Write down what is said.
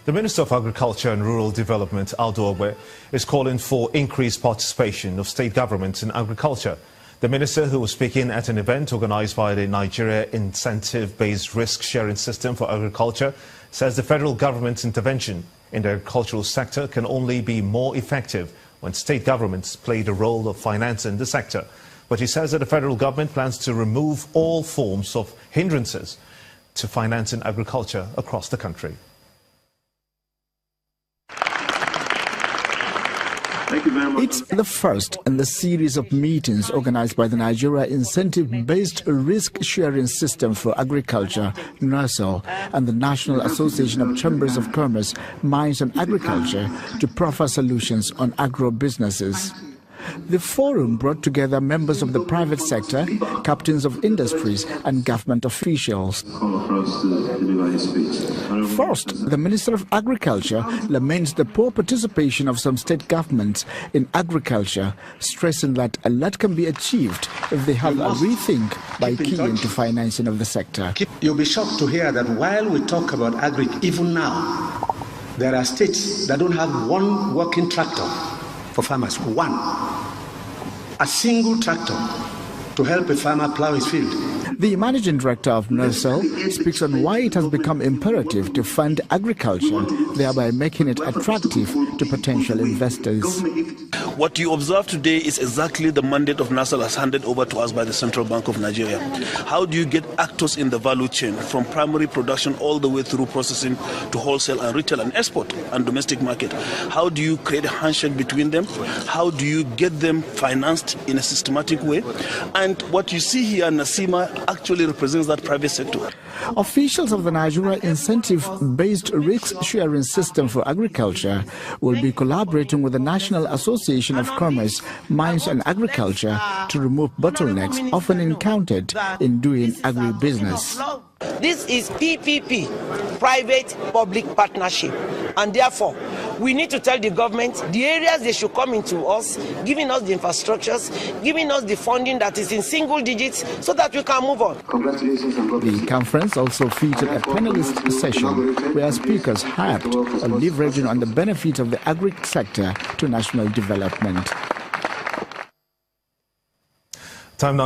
The Minister of Agriculture and Rural Development, Aldo, is calling for increased participation of state governments in agriculture. The minister, who was speaking at an event organized by the Nigeria Incentive-Based Risk-Sharing System for Agriculture, says the federal government's intervention in the agricultural sector can only be more effective when state governments play the role of financing the sector. But he says that the federal government plans to remove all forms of hindrances to financing agriculture across the country. It's the first in the series of meetings organized by the Nigeria Incentive-Based Risk-Sharing System for Agriculture, Nirsal, and the National Association of Chambers of Commerce, Mines and Agriculture to proffer solutions on agro-businesses. The forum brought together members of the private sector, captains of industries and government officials. First, the Minister of Agriculture laments the poor participation of some state governments in agriculture, stressing that a lot can be achieved if they have a rethink by keying to financing of the sector. You'll be shocked to hear that while we talk about agri, even now, there are states that don't have one working tractor for farmers. A single tractor to help a farmer plow his field. The managing director of Nirsal speaks on why it has become imperative to fund agriculture, thereby making it attractive to potential investors. What you observe today is exactly the mandate of Nirsal has handed over to us by the Central Bank of Nigeria. How do you get actors in the value chain from primary production all the way through processing to wholesale and retail and export and domestic market? How do you create a handshake between them? How do you get them financed in a systematic way? And what you see here, Naccima, actually represents that private sector. Officials of the Nigeria Incentive-Based Risk-Sharing System for Agriculture will be collaborating with the National Association of Commerce, Mines and Agriculture to remove bottlenecks often encountered in doing agribusiness. This is PPP, private-public partnership, and therefore we need to tell the government the areas they should come into us, giving us the infrastructures, giving us the funding that is in single digits so that we can move on. The conference also featured a panelist session where speakers harped on leveraging on the benefits of the agri sector to national development. Time now.